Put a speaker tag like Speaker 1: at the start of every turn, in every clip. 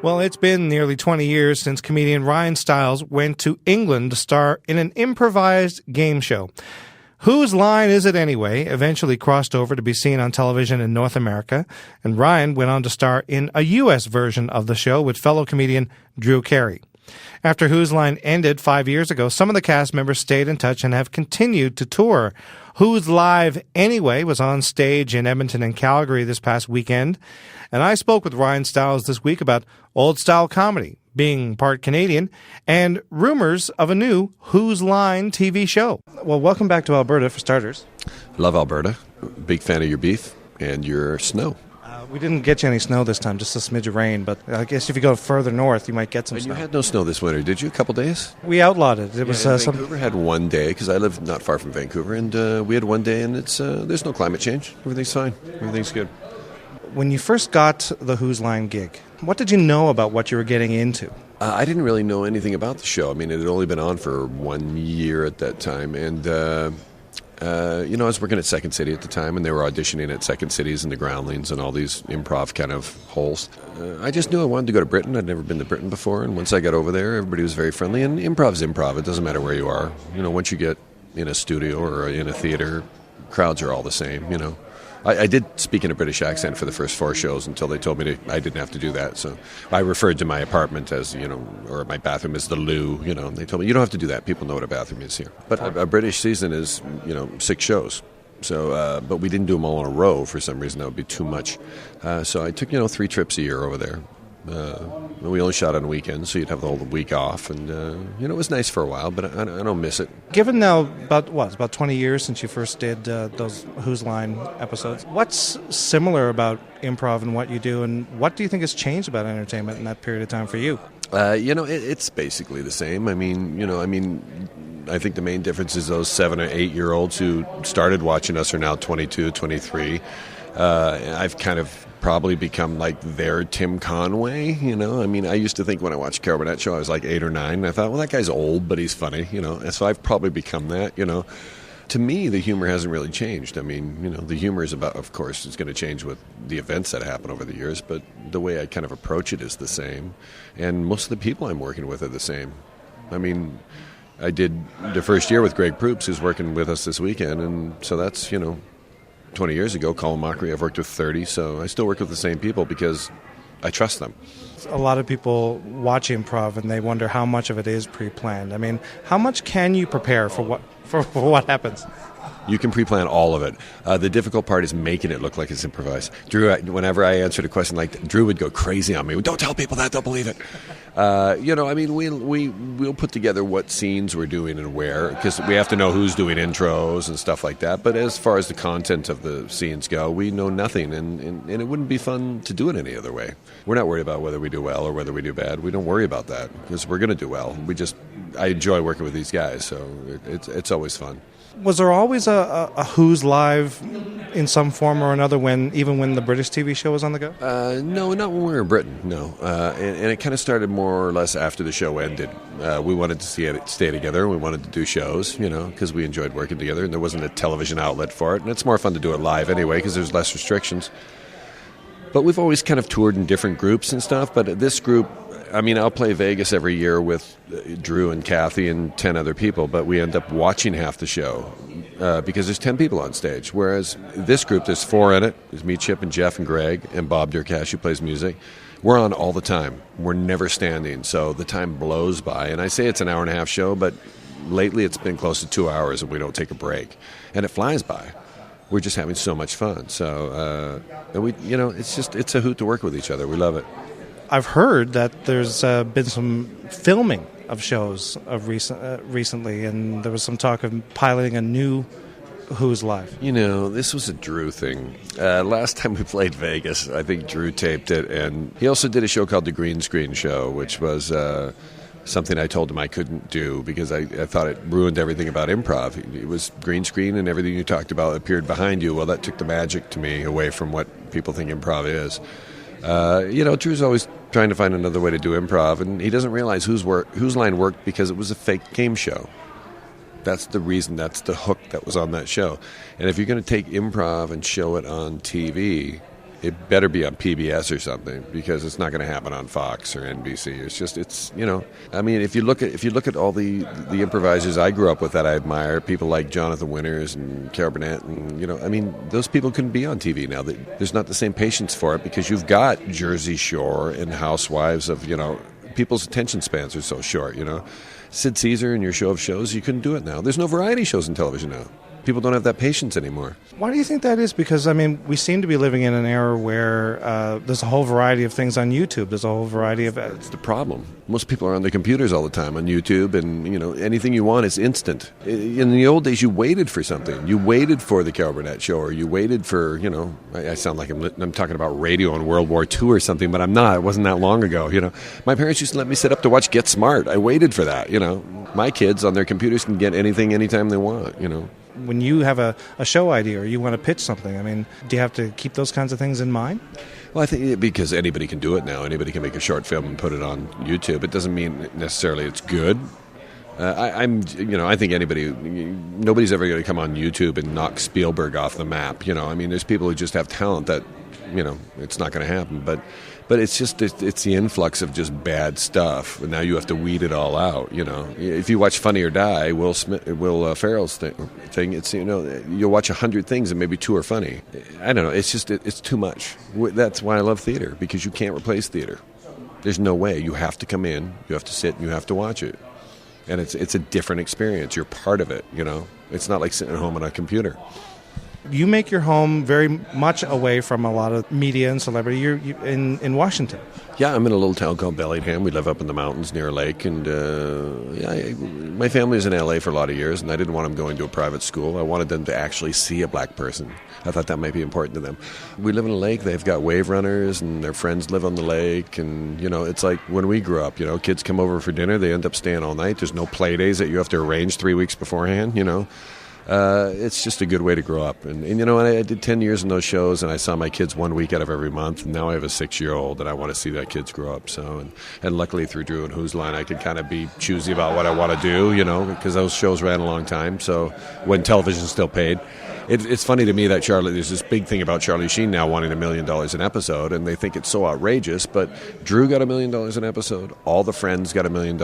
Speaker 1: Well, it's been nearly 20 years since comedian Ryan Stiles went to England to star in an improvised game show. Whose Line Is It Anyway eventually crossed over to be seen on television in North America, and Ryan went on to star in a U.S. version of the show with fellow comedian Drew Carey. After Whose Line ended 5 years ago, some of the cast members stayed in touch and have continued to tour. Who's Live Anyway was on stage in Edmonton and Calgary this past weekend, and I spoke with Ryan Stiles this week about old-style comedy, being part Canadian, and rumors of a new Whose Line TV show. Well, welcome back to Alberta, for starters.
Speaker 2: Love Alberta. Big fan of your beef and your snow.
Speaker 1: We didn't get you any snow this time, just a smidge of rain, but I guess if you go further north, you might get some
Speaker 2: And
Speaker 1: snow.
Speaker 2: you had no snow this winter, did you? A couple days?
Speaker 1: We outlawed it. It was
Speaker 2: Vancouver had one day, because I live not far from Vancouver, and we had one day, and it's there's no climate change. Everything's fine. Everything's good.
Speaker 1: When you first got the Whose Line gig, what did you know about what you were getting into?
Speaker 2: I didn't really know anything about the show. I mean, it had only been on for 1 year at that time, and I was working at Second City at the time, and they were auditioning at Second Cities and the Groundlings and all these improv kind of holes. I just knew I wanted to go to Britain. I'd never been to Britain before, and once I got over there, everybody was very friendly, and improv's improv. It doesn't matter where you are. Once you get in a studio or in a theater, crowds are all the same, I did speak in a British accent for the first 4 shows until they told me I didn't have to do that. So I referred to my apartment as, or my bathroom as the loo, and they told me, you don't have to do that. People know what a bathroom is here. But a British season is, 6 shows. So, but we didn't do them all in a row for some reason. That would be too much. So I took, 3 trips a year over there. We only shot on weekends, so you'd have the whole week off, and it was nice for a while, but I don't miss it.
Speaker 1: Given now about 20 years since you first did those Whose Line episodes, what's similar about improv and what you do, and what do you think has changed about entertainment in that period of time for you?
Speaker 2: It's basically the same. I think the main difference is those 7 or 8 year olds who started watching us are now 22, 23. I've kind of probably become like their Tim Conway, I used to think when I watched Carol Burnett show I was like 8 or 9, and I thought, well, that guy's old, but he's funny, and so I've probably become that, To me, the humor hasn't really changed. The humor is about, of course, it's going to change with the events that happen over the years, but the way I kind of approach it is the same, and most of the people I'm working with are the same. I did the first year with Greg Proops, who's working with us this weekend, and so that's, 20 years ago. Colin Mockery, I've worked with 30, so I still work with the same people because I trust them.
Speaker 1: A lot of people watch improv and they wonder how much of it is pre-planned. How much can you prepare for what happens?
Speaker 2: You can pre-plan all of it. The difficult part is making it look like it's improvised. Drew, whenever I answered a question like that, Drew would go crazy on me. Don't tell people that, they'll believe it. We'll put together what scenes we're doing and where, because we have to know who's doing intros and stuff like that. But as far as the content of the scenes go, we know nothing, and it wouldn't be fun to do it any other way. We're not worried about whether we do well or whether we do bad. We don't worry about that because we're going to do well. I enjoy working with these guys, so it's always fun.
Speaker 1: Was there always a Who's Live in some form or another even when the British TV show was on the go?
Speaker 2: No, not when we were in Britain, no. And it kind of started more or less after the show ended. We wanted to stay together, and we wanted to do shows, because we enjoyed working together, and there wasn't a television outlet for it. And it's more fun to do it live anyway because there's less restrictions. But we've always kind of toured in different groups and stuff, but this group, I'll play Vegas every year with Drew and Kathy and 10 other people, but we end up watching half the show because there's 10 people on stage. Whereas this group, there's 4 in it. There's me, Chip, and Jeff, and Greg, and Bob Durkash, who plays music. We're on all the time. We're never standing, so the time blows by. And I say it's an hour and a half show, but lately it's been close to 2 hours, and we don't take a break. And it flies by. We're just having so much fun. So, it's a hoot to work with each other. We love it.
Speaker 1: I've heard that there's been some filming of shows recently, and there was some talk of piloting a new Who's Live.
Speaker 2: This was a Drew thing. Last time we played Vegas, I think Drew taped it, and he also did a show called The Green Screen Show, which was something I told him I couldn't do because I thought it ruined everything about improv. It was green screen, and everything you talked about appeared behind you. Well, that took the magic to me away from what people think improv is. Drew's always trying to find another way to do improv, and he doesn't realize Whose Line worked because it was a fake game show. That's the reason, that's the hook that was on that show. And if you're going to take improv and show it on TV, it better be on PBS or something, because it's not going to happen on Fox or NBC. I mean, if you look at all the improvisers I grew up with that I admire, people like Jonathan Winters and Carol Burnett, and I mean, those people couldn't be on TV now. There's not the same patience for it, because you've got Jersey Shore and Housewives of, people's attention spans are so short, Sid Caesar and your show of shows, you couldn't do it now. There's no variety shows in television now. People don't have that patience anymore.
Speaker 1: Why do you think that is? Because, I mean, we seem to be living in an era where there's a whole variety of things on YouTube. There's a whole variety of...
Speaker 2: That's the problem. Most people are on their computers all the time on YouTube, and, anything you want is instant. In the old days, you waited for something. You waited for the Carol Burnett show, or you waited for, I sound like I'm talking about radio in World War II or something, but I'm not. It wasn't that long ago, My parents used to let me sit up to watch Get Smart. I waited for that, My kids on their computers can get anything anytime they want,
Speaker 1: When you have a show idea or you want to pitch something, I mean, do you have to keep those kinds of things in mind?
Speaker 2: Well, I think because anybody can do it now. Anybody can make a short film and put it on YouTube. It doesn't mean necessarily it's good. I think nobody's ever going to come on YouTube and knock Spielberg off the map. I mean, there's people who just have talent that, it's not going to happen. But it's just it's the influx of just bad stuff, and now you have to weed it all out. If you watch Funny or Die, Will Ferrell's thing, it's you'll watch 100 things and maybe 2 are funny. I don't know. It's just it's too much. That's why I love theater, because you can't replace theater. There's no way. You have to come in, you have to sit, and you have to watch it, and it's a different experience. You're part of it. It's not like sitting at home on a computer.
Speaker 1: You make your home very much away from a lot of media and celebrity. You're in Washington.
Speaker 2: Yeah, I'm in a little town called Bellingham. We live up in the mountains near a lake, and my family was in LA for a lot of years, and I didn't want them going to a private school. I wanted them to actually see a black person. I thought that might be important to them. We live in a lake. They've got wave runners, and their friends live on the lake, and it's like when we grew up. Kids come over for dinner, they end up staying all night. There's no play days that you have to arrange 3 weeks beforehand. It's just a good way to grow up. And I did 10 years in those shows, and I saw my kids 1 week out of every month, and now I have a 6-year-old, and I want to see that kids grow up. So, and luckily through Drew and Whose Line, I could kind of be choosy about what I want to do, because those shows ran a long time, so when television still paid. It's funny to me that there's this big thing about Charlie Sheen now wanting $1 million an episode, and they think it's so outrageous, but Drew got $1 million an episode, all the Friends got $1 million,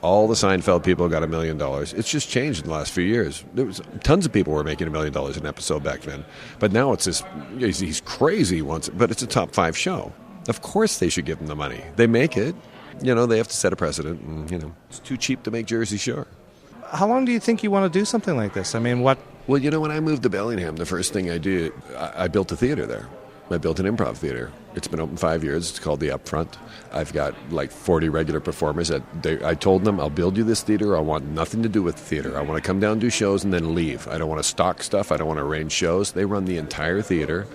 Speaker 2: all the Seinfeld people got $1 million. It's just changed in the last few years. There was tons of people were making $1 million an episode back then, but now it's this. He's crazy once, but it's a top 5 show. Of course, they should give him the money. They make it. They have to set a precedent, and it's too cheap to make Jersey Shore.
Speaker 1: How long do you think you want to do something like this? I mean, what?
Speaker 2: Well, when I moved to Bellingham, the first thing I did, I built a theater there. I built an improv theater. It's been open 5 years. It's called The Upfront. I've got like 40 regular performers. I told them, I'll build you this theater. I want nothing to do with theater. I want to come down, do shows, and then leave. I don't want to stock stuff. I don't want to arrange shows. They run the entire theater,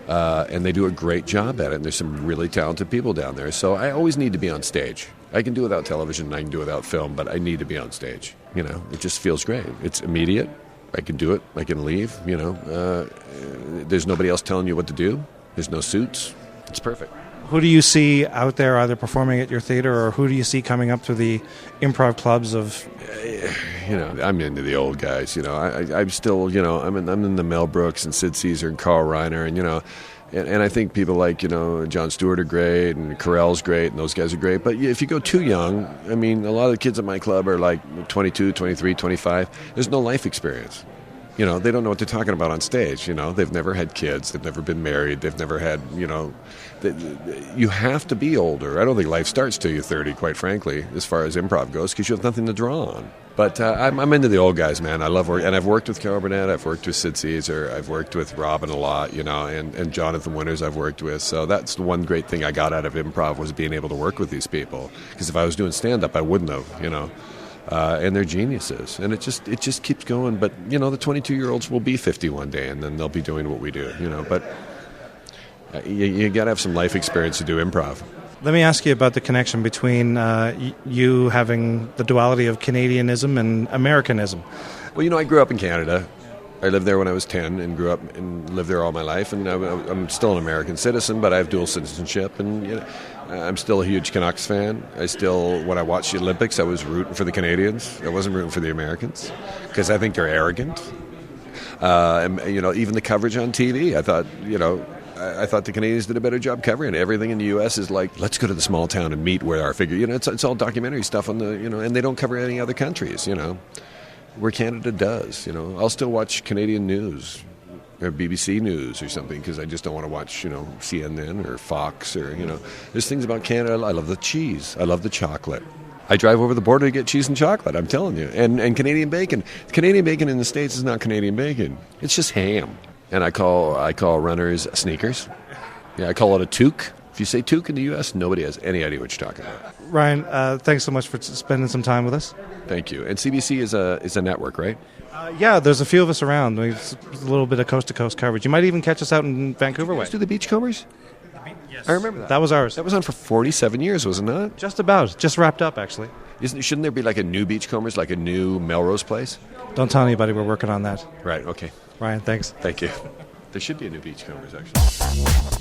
Speaker 2: and they do a great job at it. And there's some really talented people down there. So I always need to be on stage. I can do without television, and I can do without film, but I need to be on stage. It just feels great. It's immediate. I can do it. I can leave. There's nobody else telling you what to do. There's no suits. It's perfect.
Speaker 1: Who do you see out there either performing at your theater, or who do you see coming up to the improv clubs of?
Speaker 2: I'm into the old guys. I'm still. I'm in the Mel Brooks and Sid Caesar and Carl Reiner, and I think people like Jon Stewart are great, and Carell's great, and those guys are great. But if you go too young, I mean, a lot of the kids at my club are like 22, 23, 25. There's no life experience. They don't know what they're talking about on stage. They've never had kids. They've never been married. They've never had, you have to be older. I don't think life starts till you're 30, quite frankly, as far as improv goes, because you have nothing to draw on. But I'm into the old guys, man. I love work. And I've worked with Carol Burnett. I've worked with Sid Caesar. I've worked with Robin a lot, and Jonathan Winters I've worked with. So that's the one great thing I got out of improv, was being able to work with these people. Because if I was doing stand-up, I wouldn't have, and they're geniuses, and it just keeps going. But the 22-year-olds will be 50 one day, and then they'll be doing what we do. But you got to have some life experience to do improv.
Speaker 1: Let me ask you about the connection between you having the duality of Canadianism and Americanism.
Speaker 2: Well, I grew up in Canada. I lived there when I was 10 and grew up and lived there all my life. And I'm still an American citizen, but I have dual citizenship. And I'm still a huge Canucks fan. When I watched the Olympics, I was rooting for the Canadians. I wasn't rooting for the Americans because I think they're arrogant. And, even the coverage on TV, I thought, I thought the Canadians did a better job covering it. Everything in the U.S. is like, let's go to the small town and meet where our figure. It's all documentary stuff on the, and they don't cover any other countries, where Canada does. I'll still watch Canadian news or BBC News or something because I just don't want to watch, CNN or Fox or, There's things about Canada. I love the cheese. I love the chocolate. I drive over the border to get cheese and chocolate, I'm telling you. And Canadian bacon. Canadian bacon in the States is not Canadian bacon. It's just ham. And I call runners sneakers. Yeah, I call it a toque. If you say toque in the U.S., nobody has any idea what you're talking about.
Speaker 1: Ryan, thanks so much for spending some time with us.
Speaker 2: Thank you. And CBC is a network, right?
Speaker 1: Yeah, there's a few of us around. It's a little bit of coast-to-coast coverage. You might even catch us out in Vancouver way.
Speaker 2: Did you do the Beachcombers?
Speaker 1: Yes.
Speaker 2: I remember that.
Speaker 1: That was ours.
Speaker 2: That was on for 47 years, was it not?
Speaker 1: Just about. Just wrapped up, actually.
Speaker 2: Shouldn't there be like a new Beachcombers, like a new Melrose Place?
Speaker 1: Don't tell anybody we're working on that.
Speaker 2: Right, okay.
Speaker 1: Ryan, thanks.
Speaker 2: Thank you. There should be a new Beachcombers, actually.